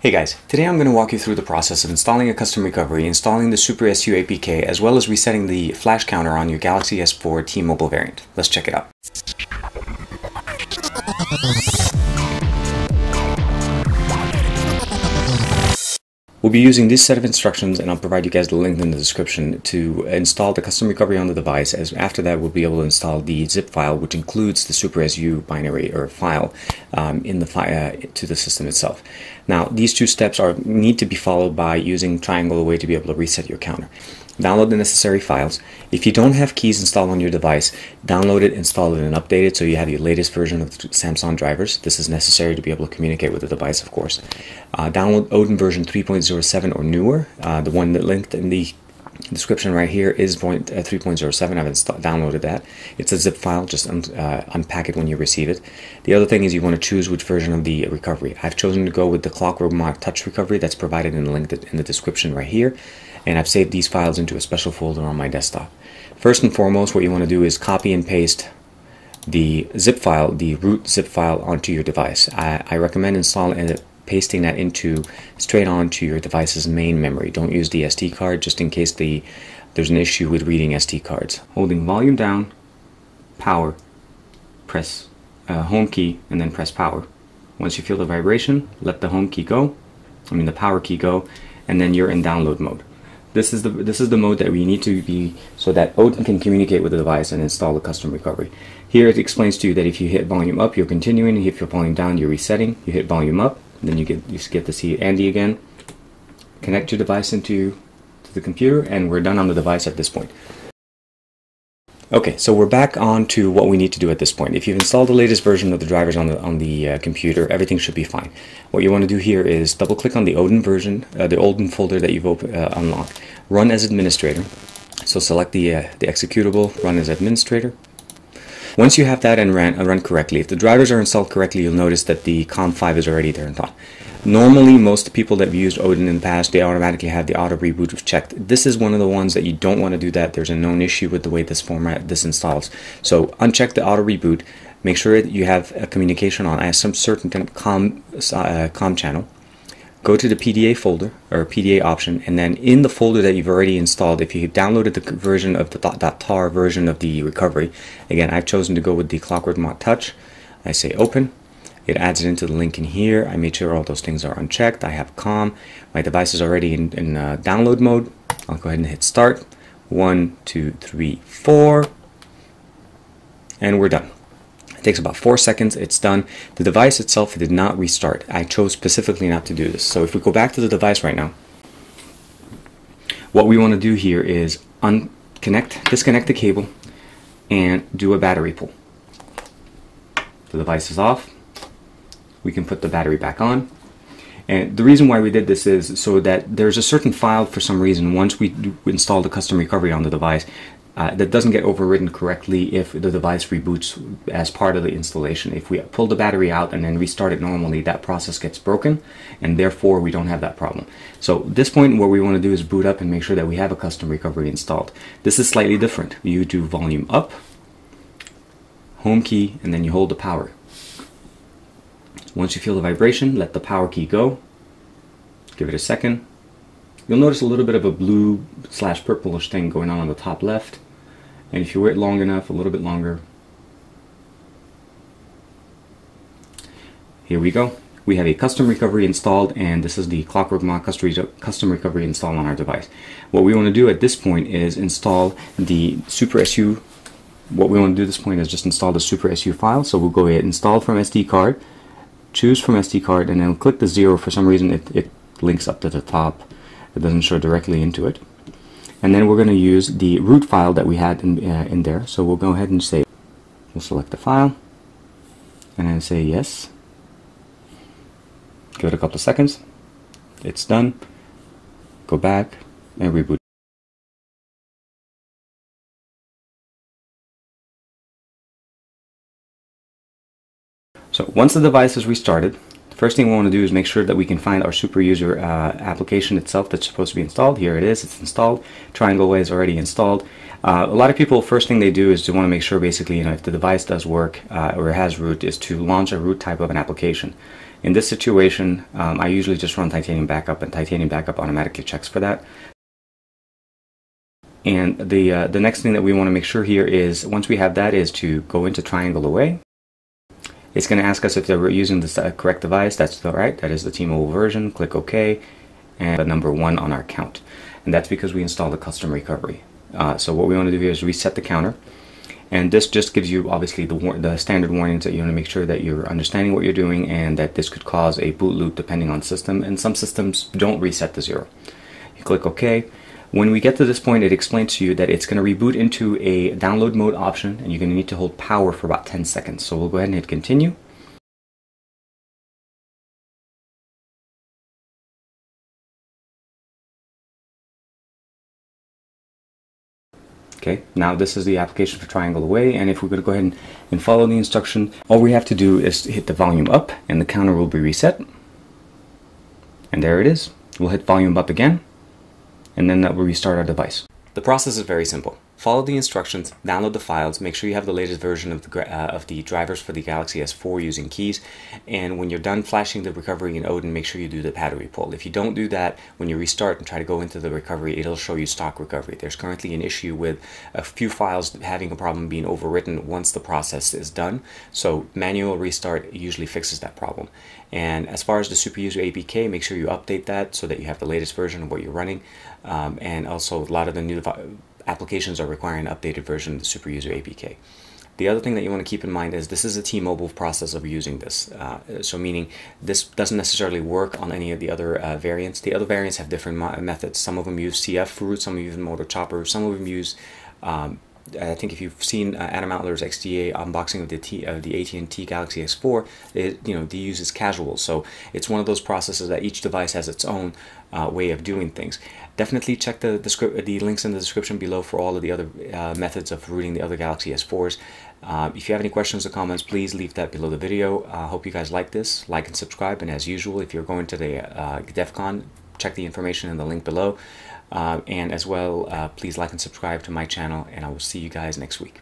Hey guys, today I'm going to walk you through the process of installing a custom recovery, installing the supersu APK, as well as resetting the flash counter on your Galaxy S4 T-Mobile variant. Let's check it out. We'll be using this set of instructions, and I'll provide you guys the link in the description to install the custom recovery on the device. As after that, we'll be able to install the zip file, which includes the supersu binary or file to the system itself. Now, these two steps need to be followed by using triangle away to be able to reset your counter. Download the necessary files. If you don't have keys installed on your device, download it, install it, and update it so you have the latest version of Samsung drivers. This is necessary to be able to communicate with the device, of course. Download Odin version 3.07 or newer. The one that linked in the description right here is 3.07. I've downloaded that. It's a zip file. Just unpack it when you receive it. The other thing is you want to choose which version of the recovery. I've chosen to go with the Clockwork Touch recovery that's provided in the link in the description right here. And I've saved these files into a special folder on my desktop. First and foremost, what you want to do is copy and paste the zip file, the root zip file, onto your device. I recommend pasting that straight onto your device's main memory. Don't use the SD card, just in case there's an issue with reading SD cards. Holding volume down, power, press home key, and then press power. Once you feel the vibration, let the the power key go, and then you're in download mode. This is the mode that we need to be so that Odin can communicate with the device and install the custom recovery. Here it explains to you that if you hit volume up, you're continuing. If you're volume down, you're resetting. You hit volume up, and then you get to see Andy again. Connect your device to the computer, and we're done on the device at this point. Okay, so we're back on to what we need to do at this point. If you've installed the latest version of the drivers on the computer, everything should be fine. What you want to do here is double-click on the Odin version, the Odin folder that you've unlocked. Run as administrator. So select the executable, run as administrator. Once you have that and run correctly, if the drivers are installed correctly, you'll notice that the COM5 is already turned on. Normally, most people that have used Odin in the past, they automatically have the auto reboot checked. This is one of the ones that you don't want to do that. There's a known issue with the way this installs. So uncheck the auto reboot. Make sure that you have a communication on as some certain kind of COM channel. Go to the PDA folder or PDA option, and then in the folder that you've already installed, if you downloaded the version of the .tar version of the recovery, again, I've chosen to go with the Clockwork Touch. I say open. It adds it into the link in here. I made sure all those things are unchecked. I have COM. My device is already in download mode. I'll go ahead and hit start. 1, 2, 3, 4. And we're done. It takes about 4 seconds. It's done. The device itself did not restart. I chose specifically not to do this. So if we go back to the device right now, what we want to do here is disconnect the cable and do a battery pull. The device is off. We can put the battery back on. And the reason why we did this is so that there's a certain file, for some reason, once we install the custom recovery on the device, that doesn't get overwritten correctly if the device reboots as part of the installation. If we pull the battery out and then restart it normally, that process gets broken, and therefore we don't have that problem. So at this point, what we want to do is boot up and make sure that we have a custom recovery installed. This is slightly different. You do volume up, home key, and then you hold the power. Once you feel the vibration, let the power key go. Give it a second. You'll notice a little bit of a blue/purplish thing going on the top left. And if you wait long enough, a little bit longer. Here we go. We have a custom recovery installed, and this is the Clockwork custom recovery installed on our device. What we want to do at this point is install the supersu. What we want to do at this point is just install the supersu file. So we'll go ahead and install from SD card. Choose from SD card, and then click the 0. For some reason it links up to the top. It doesn't show directly into it. And then we're going to use the root file that we had in there. So we'll go ahead and say, we'll select the file, and then say yes. Give it a couple of seconds. It's done. Go back and reboot. So once the device is restarted, the first thing we want to do is make sure that we can find our super user application itself that's supposed to be installed. Here it is. It's installed. Triangle Way is already installed. A lot of people, first thing they do is to want to make sure, basically, if the device does work or has root, is to launch a root type of an application. In this situation, I usually just run Titanium Backup, and Titanium Backup automatically checks for that. And the next thing that we want to make sure here is, once we have that, is to go into Triangle Away. It's going to ask us if we're using the correct device. That's right, that is the T-Mobile version. Click OK, and the number 1 on our count. And that's because we installed a custom recovery. So what we want to do here is reset the counter. And this just gives you, obviously, the standard warnings that you want to make sure that you're understanding what you're doing, and that this could cause a boot loop depending on system. And some systems don't reset to 0. You click OK. When we get to this point, it explains to you that it's going to reboot into a download mode option, and you're going to need to hold power for about 10 seconds. So we'll go ahead and hit continue. Okay, now this is the application for Triangle Away, and if we're going to go ahead and follow the instruction, all we have to do is hit the volume up, and the counter will be reset. And there it is. We'll hit volume up again, and then that will restart our device. The process is very simple. Follow the instructions, download the files, make sure you have the latest version of the drivers for the Galaxy S4 using keys, and when you're done flashing the recovery in Odin, make sure you do the battery pull. If you don't do that, when you restart and try to go into the recovery, it'll show you stock recovery. There's currently an issue with a few files having a problem being overwritten once the process is done, so manual restart usually fixes that problem. And as far as the superuser APK, make sure you update that so that you have the latest version of what you're running, and also a lot of the new applications are requiring an updated version of the superuser APK. The other thing that you want to keep in mind is this is a T-Mobile process of using this. So meaning this doesn't necessarily work on any of the other variants. The other variants have different methods. Some of them use CF root, some of them use motor chopper, some of them use I think if you've seen Adam Outler's XDA unboxing of the AT&T Galaxy S4, they use this casual. So it's one of those processes that each device has its own way of doing things. Definitely check the links in the description below for all of the other methods of rooting the other Galaxy S4s. If you have any questions or comments, please leave that below the video. Hope you guys like this. Like and subscribe. And as usual, if you're going to the DEF CON, check the information in the link below. And as well, please like and subscribe to my channel, and I will see you guys next week.